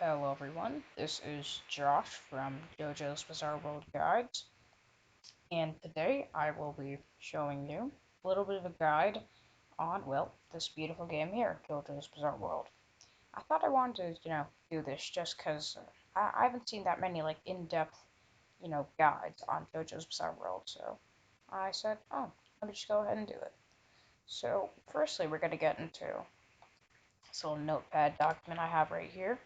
Hello everyone, this is Josh from JoJo's Bizarre World Guides, and today I will be showing you a little bit of a guide on, well, this beautiful game here, JoJo's Bizarre World. I thought I wanted to, do this just because I haven't seen that many, like, in-depth, guides on JoJo's Bizarre World, so I said, oh, let me just go ahead and do it. So, firstly, we're going to get into this little notepad document I have right here.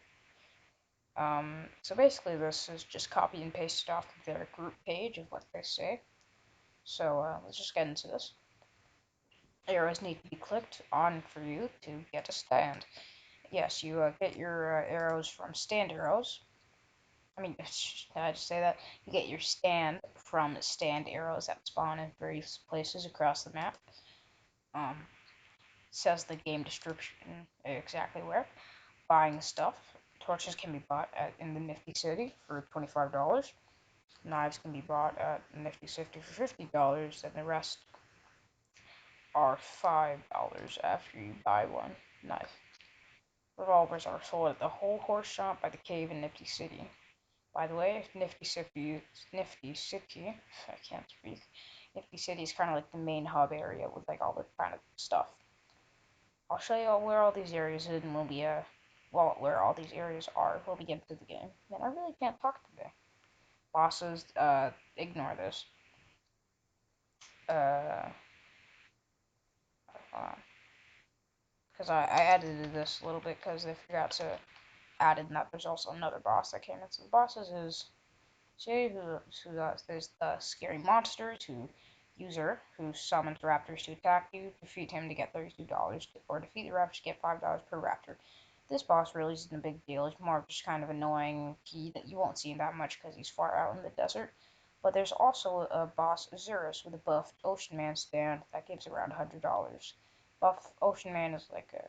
So basically this is just copy and pasted off of their group page of what they say. So let's just get into this. Arrows need to be clicked on for you to get a stand. Yes, you get your arrows from stand arrows. I mean, can I just say that? You get your stand from stand arrows that spawn in various places across the map. Says the game description exactly where. Buying stuff. Torches can be bought in the Nifty City for $25. Knives can be bought at Nifty City for $50, and the rest are $5 after you buy one knife. Revolvers are sold at the Whole Horse Shop by the Cave in Nifty City. By the way, Nifty City, I can't speak. Nifty City is kind of like the main hub area with like all the kind of stuff. I'll show you where all these areas is, and we'll be where all these areas are. We'll be getting to the game. Man, I really can't talk today. Bosses, ignore this. Uh, because I edited this a little bit because I forgot to add in that there's also another boss that came in. So the bosses is there's the scary monster to user who summons raptors to attack you. Defeat him to get $32, or defeat the raptors to get $5 per raptor. This boss really isn't a big deal. It's more of just kind of annoying key that you won't see that much because he's far out in the desert. But there's also a boss, Azurus, with a buffed Ocean Man stand that gives around $100. Buff Ocean Man is like a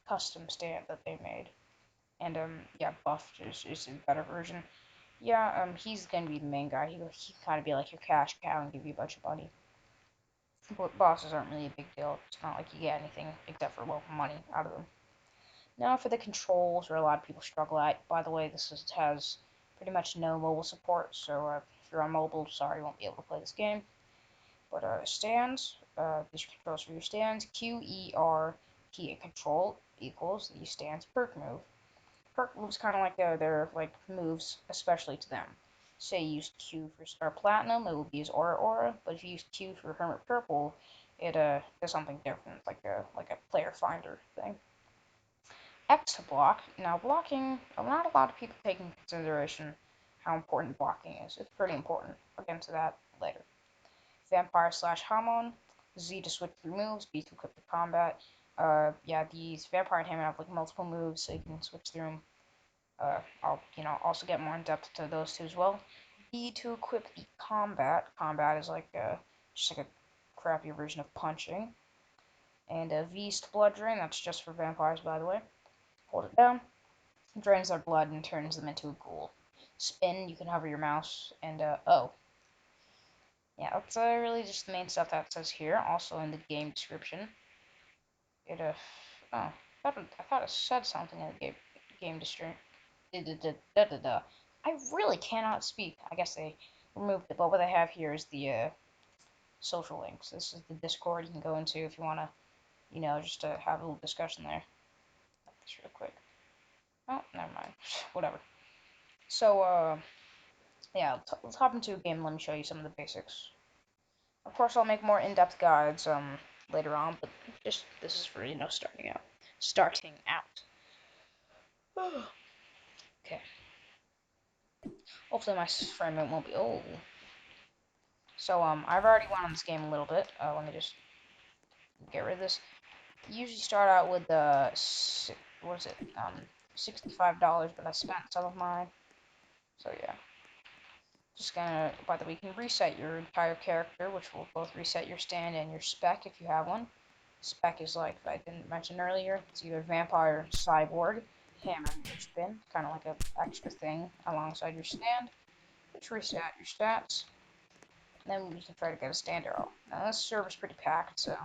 custom stand that they made. And yeah, Buff is a better version. Yeah, he's gonna be the main guy. He kind of be like your cash cow and give you a bunch of money. But bosses aren't really a big deal. It's not like you get anything except for, well, money out of them. Now for the controls, where a lot of people struggle at. By the way, has pretty much no mobile support, so if you're on mobile, sorry, you won't be able to play this game. But stands, these controls for your stands. Q, E, R, key and control equals the stands perk move. Perk moves kind of like they're like moves, especially to them. Say you use Q for Star Platinum, it would be his Aura, but if you use Q for Hermit Purple, it does something different, like a player finder thing. X to block. Now blocking, not a lot of people take into consideration how important blocking is. It's pretty important. I'll get into that later. Vampire / Hamon. Z to switch through moves, B to equip the combat. Yeah, these Vampire and Hamon have like multiple moves, so you can switch through them. I'll also get more in depth to those two as well. B to equip the combat. Combat is like just like a crappy version of punching. And V is to blood drain. That's just for vampires, by the way. Hold it down. Drains their blood and turns them into a ghoul. Spin. You can hover your mouse and O. Yeah, that's really just the main stuff that says here. Also in the game description. It oh, I thought it said something in the game description. I really cannot speak. I guess they removed it, but what I have here is the social links. This is the Discord you can go into if you want to, just to have a little discussion there. This real quick. Oh, never mind. Whatever. So, yeah, let's hop into a game. Let me show you some of the basics. Of course, I'll make more in-depth guides later on, but just this is for starting out. Starting out. Okay. Hopefully my frame rate won't be. Oh. So I've already won on this game a little bit. Let me just get rid of this. You usually start out with what is it? $65, but I spent some of mine. So yeah. Just gonna, by the way, you can reset your entire character, which will both reset your stand and your spec if you have one. Spec is like, I didn't mention earlier, it's either vampire, cyborg, hammer, or spin, kind of like an extra thing alongside your stand, which reset your stats. And then we can try to get a stand arrow. Now this server's pretty packed, so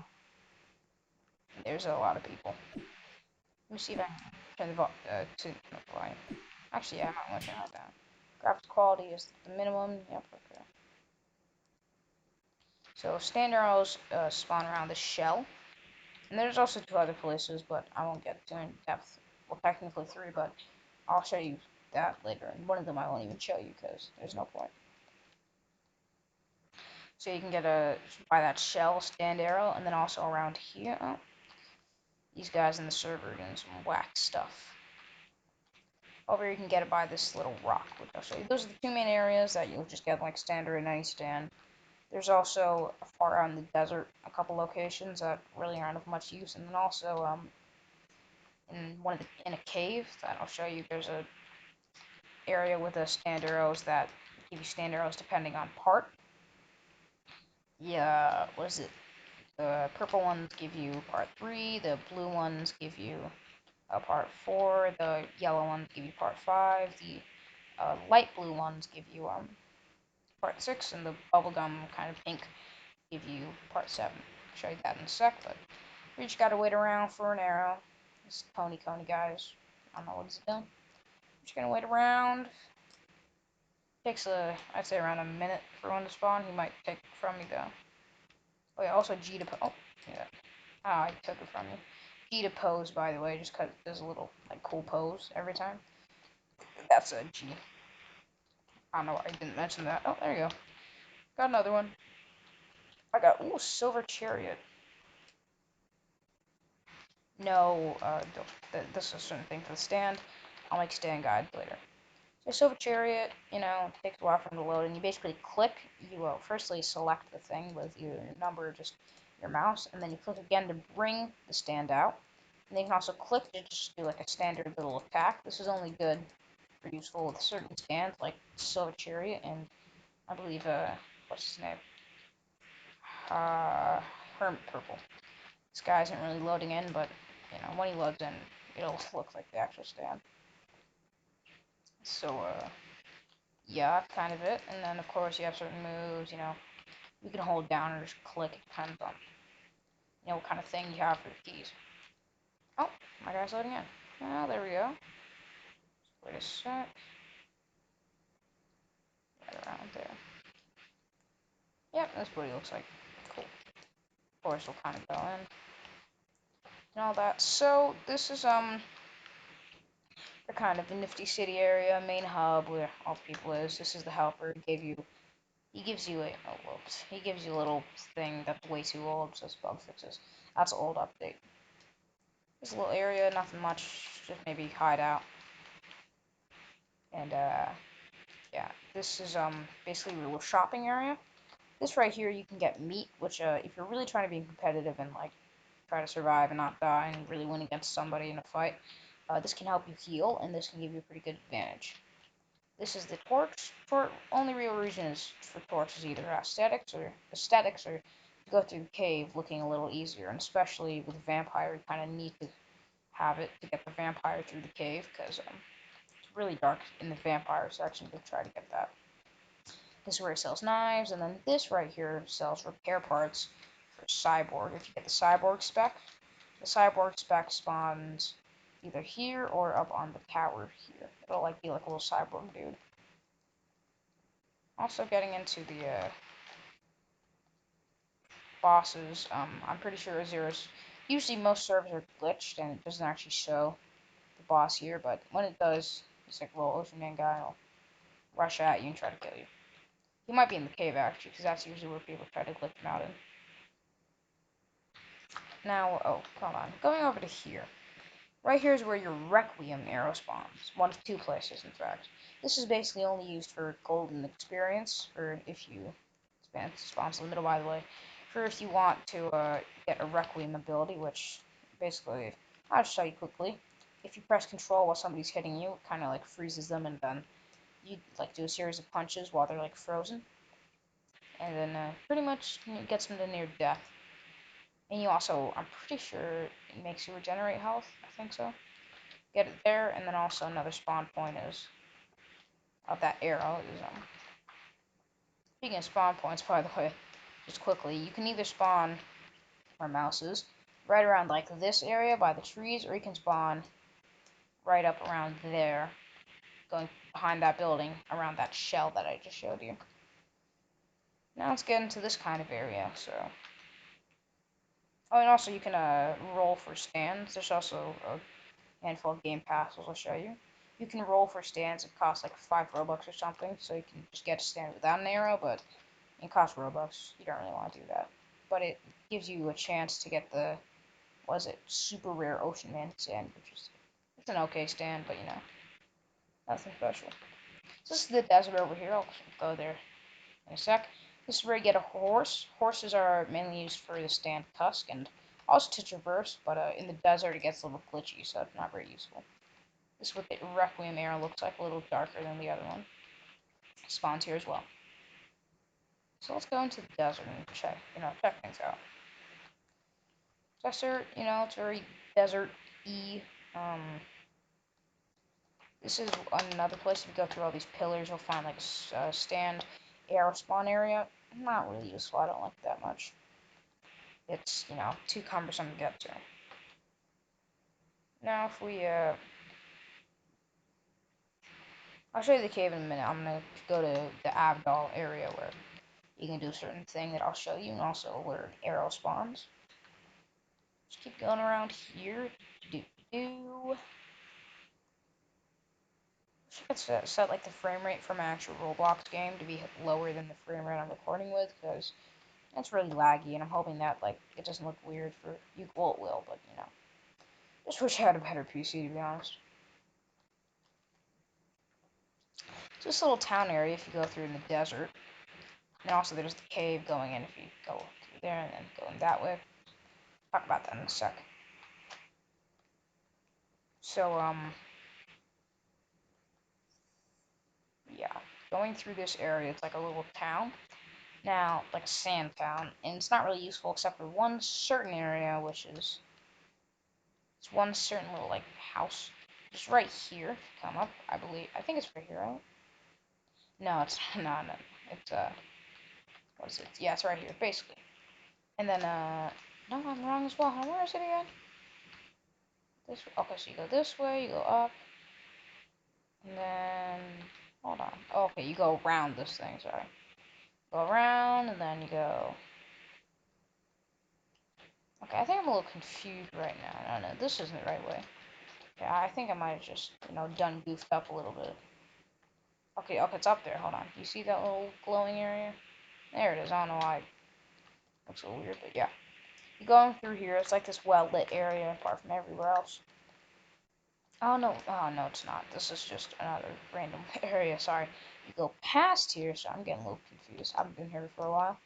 there's a lot of people. Let me see if I can turn the volume. Actually, yeah, I'm looking at that. Graphics quality is the minimum. Yep, okay. So stand arrows spawn around the shell. And there's also two other places, but I won't get too in depth. Well, technically three, but I'll show you that later. And one of them I won't even show you because there's no point. So you can get by that shell stand arrow, and then also around here. Oh, these guys in the server are doing some whack stuff. Over here you can get it by this little rock, which I'll show you. Those are the two main areas that you'll just get like standard in any stand. There's also far out in the desert a couple locations that really aren't of much use, and then also in a cave that I'll show you. There's a area with a stand arrows that give you stand arrows depending on part. Yeah, what is it? The purple ones give you part 3, the blue ones give you part 4, the yellow ones give you part 5, the light blue ones give you part 6, and the bubblegum kind of pink give you part 7. I'll show you that in a sec, but we just gotta wait around for an arrow. This Coney guys. I don't know what he's doing. Just gonna wait around. Takes I'd say around a minute for one to spawn. He might take it from me though. Oh yeah, also G to oh yeah. Ah, I took it from you. G to pose, by the way, just cause it does a little like cool pose every time. That's a G. I don't know why I didn't mention that. Oh, there you go. Got another one. I got silver chariot. No, this is a certain thing for the stand. I'll make stand guide later. So Silver Chariot, takes a while for them to load, and you basically click, you firstly select the thing with your number, just your mouse, and then you click again to bring the stand out. And then you can also click to just do like a standard little attack. This is only good or useful with certain stands, like Silver Chariot, and I believe, what's his name? Hermit Purple. This guy isn't really loading in, but, when he loads in, it'll look like the actual stand. So, yeah, kind of it. And then, of course, you have certain moves, you can hold down or just click. It depends on, what kind of thing you have for the keys. Oh, my guy's loading in. Oh, there we go. Wait a sec. Right around there. Yep, that's what he looks like. Cool. Of course, we'll kind of go in. And all that. So, this is, the kind of the Nifty City area, main hub, where all the people is. This is the helper. He gives you he gives you a little thing that's way too old, so it's bug fixes. That's an old update. This little area, nothing much, just maybe hideout. And yeah, this is basically a little shopping area. This right here, you can get meat, which if you're really trying to be competitive and like try to survive and not die and really win against somebody in a fight, this can help you heal, and this can give you a pretty good advantage. This is the torch. Only real reason is for torch is either aesthetics or go through the cave looking a little easier, and especially with vampire, you kind of need to have it to get the vampire through the cave, because it's really dark in the vampire section to try to get that. This is where he sells knives, and then this right here sells repair parts for cyborg. If you get the cyborg spec spawns either here or up on the tower here. It'll be like a little cyborg dude. Also getting into the bosses, I'm pretty sure Azira's, usually most servers are glitched and it doesn't actually show the boss here, but when it does, it's like a little ocean man guy will rush at you and try to kill you. He might be in the cave actually, because that's usually where people try to glitch him out in. Now, oh, come on, going over to here. Right here is where your Requiem arrow spawns. One of two places, in fact. This is basically only used for golden experience, or if you spawns in the middle, by the way, for if you want to get a Requiem ability, which basically, I'll show you quickly. If you press Control while somebody's hitting you, it kind of like freezes them, and then you do a series of punches while they're like frozen, and then pretty much gets them to near death. And you also, I'm pretty sure it makes you regenerate health. I think so. Get it there, and then also another spawn point is of that arrow is speaking of spawn points, by the way, just quickly, you can either spawn our mouses right around like this area by the trees, or you can spawn right up around there, going behind that building around that shell that I just showed you. Now let's get into this kind of area. So, oh, and also you can roll for stands. There's also a handful of game passes I'll show you. You can roll for stands. It costs like 5 Robux or something, so you can just get a stand without an arrow, but it costs Robux. You don't really want to do that. But it gives you a chance to get the, what is it, super rare Ocean Man stand, which is, it's an okay stand, but you know, nothing special. So this is the desert over here. I'll go there in a sec. This is where you get a horse. Horses are mainly used for the stand tusk and also to traverse, but in the desert it gets a little glitchy, so it's not very useful. This is what the Requiem arrow looks like, a little darker than the other one. It spawns here as well. So let's go into the desert and check things out. Desert, it's very desert-y. This is another place. If you go through all these pillars, you'll find like a stand arrow spawn area. Not really useful. I don't like it that much. It's, too cumbersome to get to. Now, if we, I'll show you the cave in a minute. I'm gonna go to the Avdol area where you can do a certain thing that I'll show you, and also where arrow spawns. Just keep going around here. I should set like the frame rate from an actual Roblox game to be lower than the frame rate I'm recording with, because it's really laggy, and I'm hoping that like it doesn't look weird for you. Well, it will, but just wish I had a better PC, to be honest. It's this little town area if you go through in the desert, and also there's the cave going in if you go through there and then going that way. Talk about that in a sec. So yeah, going through this area, it's like a little town. Now, like a sand town, and it's not really useful except for one certain area, which is it's one certain little like house. Just right here. Come up, I believe. I think it's right here, right? No, it's no. It's what is it? Yeah, it's right here, basically. And then no, I'm wrong as well. Where is it again? This way. Okay, so you go this way, you go up, and then hold on. Oh, okay, you go around this thing. Sorry, go around, and then you go. Okay, I think I'm a little confused right now. No, this isn't the right way. Yeah, I think I might have just, done goofed up a little bit. Okay, it's up there. Hold on. You see that little glowing area? There it is. I don't know why it looks a little weird, but yeah. You're going through here. It's like this well-lit area apart from everywhere else. Oh, no. Oh, no, it's not. This is just another random area. Sorry. You go past here, so I'm getting a little confused. I haven't been here for a while.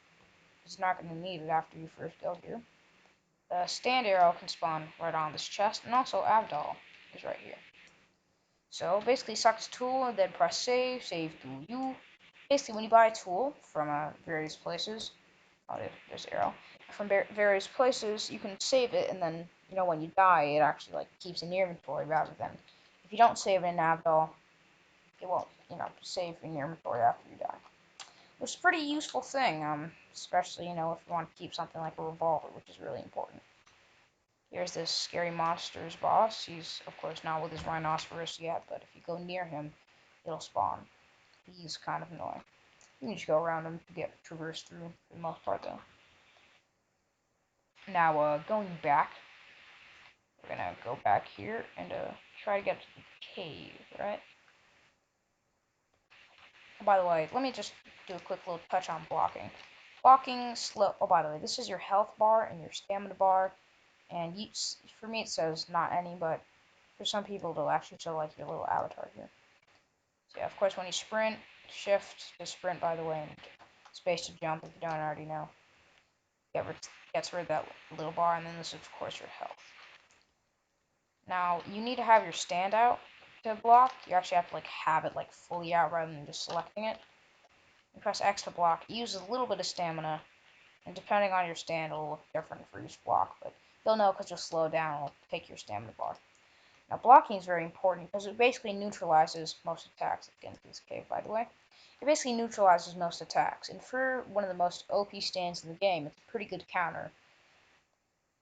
It's not going to need it after you first go here. The stand arrow can spawn right on this chest, and also Avdol is right here. So basically, select a tool, and then press save, save to you. Basically, when you buy a tool from various places, oh, there's arrow, from various places, you can save it, and then, when you die, it actually, like, keeps in your inventory, rather than, if you don't save it in Avdol, it won't, save in your inventory after you die. Which is a pretty useful thing, especially, if you want to keep something like a revolver, which is really important. Here's this scary monster's boss. He's, of course, not with his rhinoceros yet, but if you go near him, it'll spawn. He's kind of annoying. You can just go around him to get traverse through for the most part, though. Now, going back, we're gonna go back here and try to get to the cave, right? Oh, by the way, let me just do a quick little touch on blocking. Blocking slow. Oh, by the way, this is your health bar and your stamina bar. And for me it says not any, but for some people it'll actually show like your little avatar here. So yeah, of course when you sprint, shift to sprint by the way, and space to jump if you don't already know. Gets rid of that little bar, and then this is of course your health. Now you need to have your stand out to block. You actually have to like have it like fully out rather than just selecting it. You press X to block. It uses a little bit of stamina, and depending on your stand it'll look different for each block, but you'll know because you'll slow down and it'll take your stamina bar. Now, blocking is very important because it basically neutralizes most attacks. Let's get into this cave, by the way. It basically neutralizes most attacks, and for one of the most OP stands in the game, it's a pretty good counter.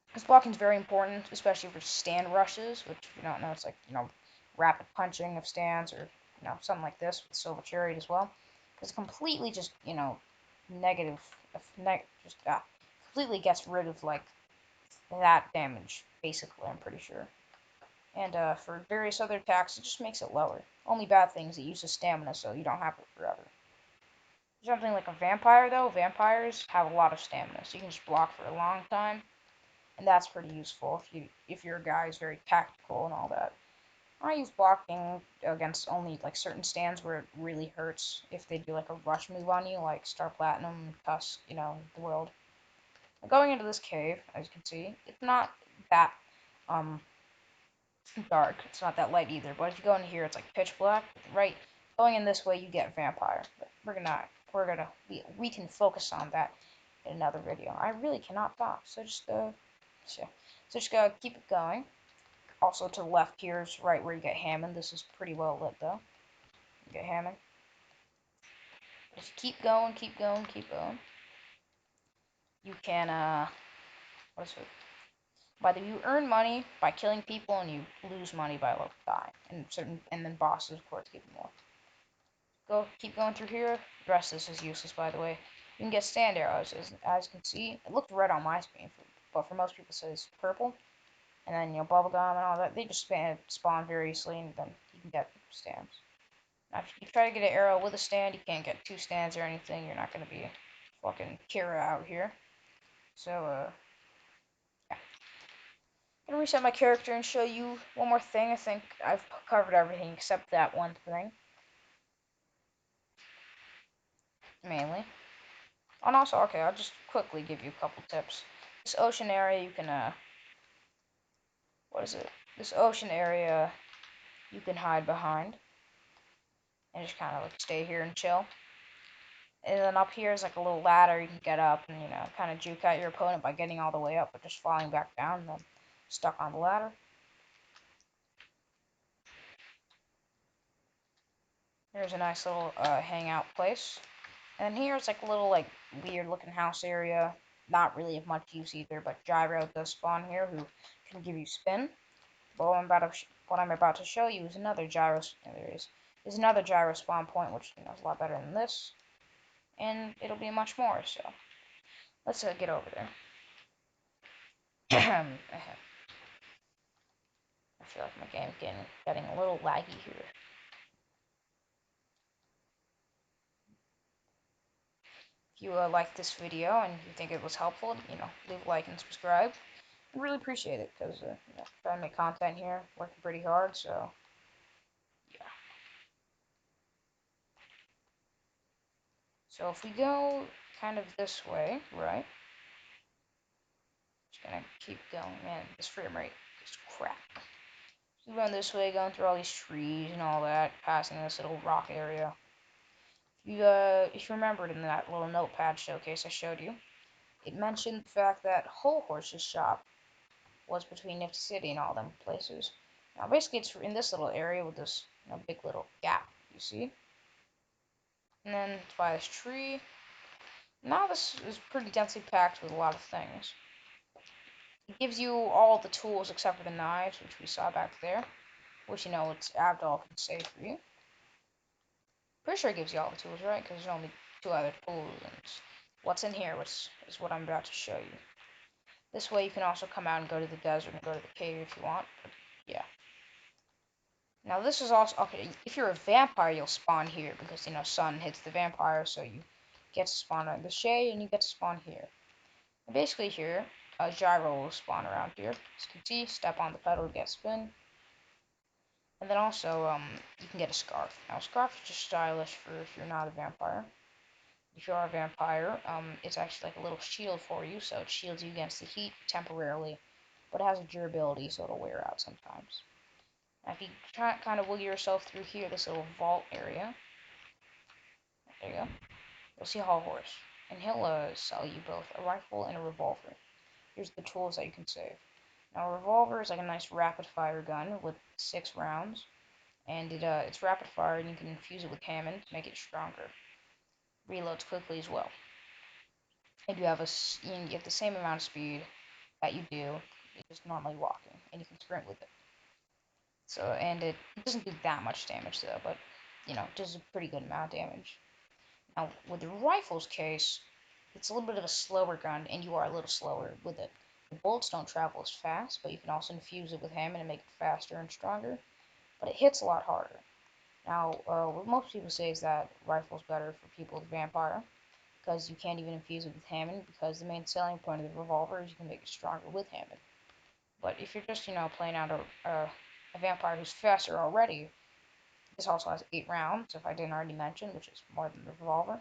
Because blocking is very important, especially for stand rushes, which if you don't know, it's like, rapid punching of stands or, something like this with Silver Chariot as well, because it completely just, negative, just completely gets rid of like that damage, basically. I'm pretty sure. And for various other attacks, it just makes it lower. Only bad things, it uses stamina, so you don't have it forever. Something like a vampire, though, vampires have a lot of stamina, so you can just block for a long time, and that's pretty useful if your guy is very tactical and all that. I use blocking against only like certain stands where it really hurts if they do like a rush move on you, like Star Platinum, Tusk, the world. Going into this cave, as you can see, it's not that um dark. It's not that light either. But if you go in here, it's like pitch black. Right, going in this way, you get vampire. But we can focus on that in another video. I really cannot talk, so just keep it going. Also to the left here is right where you get Hammond. This is pretty well lit though. You get Hammond. Just keep going, keep going, keep going. You can what is it? You earn money by killing people, and you lose money by dying. And then bosses, of course, give you more. Keep going through here. The rest of this is useless, by the way. You can get stand arrows, as you can see. It looked red on my screen, but for most people, it says purple. And then bubblegum and all that. They just spawn very easily, and then you can get stands. Now, if you try to get an arrow with a stand, you can't get 2 stands or anything. You're not gonna be fucking Kira out here. So yeah. I'm gonna reset my character and show you one more thing. I think I've covered everything except that one thing. Mainly. And also, okay, I'll just quickly give you a couple tips. This ocean area, you can, what is it? This ocean area, you can hide behind. And just kind of like stay here and chill. And then up here is like a little ladder you can get up and, kind of juke out your opponent by getting all the way up, but just falling back down and then stuck on the ladder. Here's a nice little hangout place. And here's like a little like weird looking house area. Not really of much use either, but Gyro does spawn here who can give you spin. But what I'm about to show you is another Gyro. Is another Gyro spawn point, which is a lot better than this, and it'll be much more. So let's get over there. I feel like my game's getting a little laggy here. If you like this video and you think it was helpful, leave a like and subscribe. I really appreciate it because trying to make content here, working pretty hard. So yeah. So if we go kind of this way, right? Just gonna keep going. Man, this frame rate is crap. So going this way, going through all these trees and all that, passing this little rock area. If you remembered in that little notepad showcase I showed you, it mentioned the fact that Whole Horse's shop was between Nifty City and all them places. Now, basically, it's in this little area with this big little gap, you see? And then it's by this tree. Now, this is pretty densely packed with a lot of things. It gives you all the tools except for the knives, which we saw back there, which, it's Abdul can say for you. Pretty sure it gives you all the tools, right? Because there's only 2 other tools, and what's in here, which is what I'm about to show you. This way, you can also come out and go to the desert and go to the cave if you want. But yeah. Now this is also okay. If you're a vampire, you'll spawn here because sun hits the vampire, so you get to spawn on the shade and you get to spawn here. And basically here, a gyro will spawn around here. As you can see, step on the pedal to get spin. And then also, you can get a scarf. Now a scarf is just stylish for if you're not a vampire. If you are a vampire, it's actually like a little shield for you, so it shields you against the heat temporarily, but it has a durability, so it'll wear out sometimes. Now, if you try kind of wiggle yourself through here, this little vault area, there you go, you'll see Whole Horse, and he'll sell you both a rifle and a revolver. Here's the tools that you can save. Now, a revolver is like a nice rapid-fire gun with 6 rounds, and it's rapid-fire, and you can infuse it with Hammond to make it stronger. Reloads quickly as well. And you get the same amount of speed that you do just normally walking, and you can sprint with it. So, and it doesn't do that much damage though, but does a pretty good amount of damage. Now, with the rifle's case, it's a little bit of a slower gun, and you are a little slower with it. The bullets don't travel as fast, but you can also infuse it with Hammond and make it faster and stronger, but it hits a lot harder. Now, what most people say is that rifle's better for people with Vampire, because you can't even infuse it with Hammond, because the main selling point of the revolver is you can make it stronger with Hammond. But if you're just, playing out a Vampire who's faster already, this also has 8 rounds, if I didn't already mention, which is more than the revolver.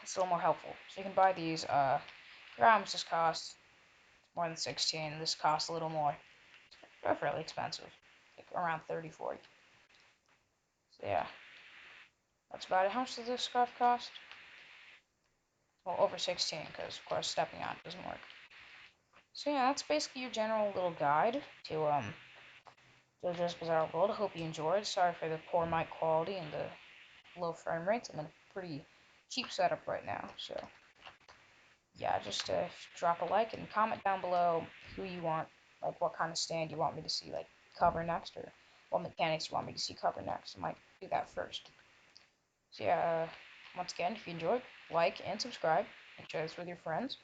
It's a little more helpful. So you can buy these, grams this costs more than 16, this costs a little more. They're fairly expensive, like around 30, 40. So yeah, that's about it. How much does this scarf cost? Well, over 16, because of course stepping on it doesn't work. So yeah, that's basically your general little guide to JoJo's Bizarre World. I hope you enjoyed. Sorry for the poor mic quality and the low frame rates. I'm in a pretty cheap setup right now, so yeah, just drop a like and comment down below who you want, like what kind of stand you want me to see like cover next, or what mechanics you want me to see cover next. I might do that first. So yeah, once again, if you enjoyed, like and subscribe, and share this with your friends.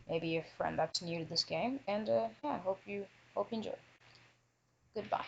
Maybe a friend that's new to this game, and yeah, hope you enjoy. Goodbye.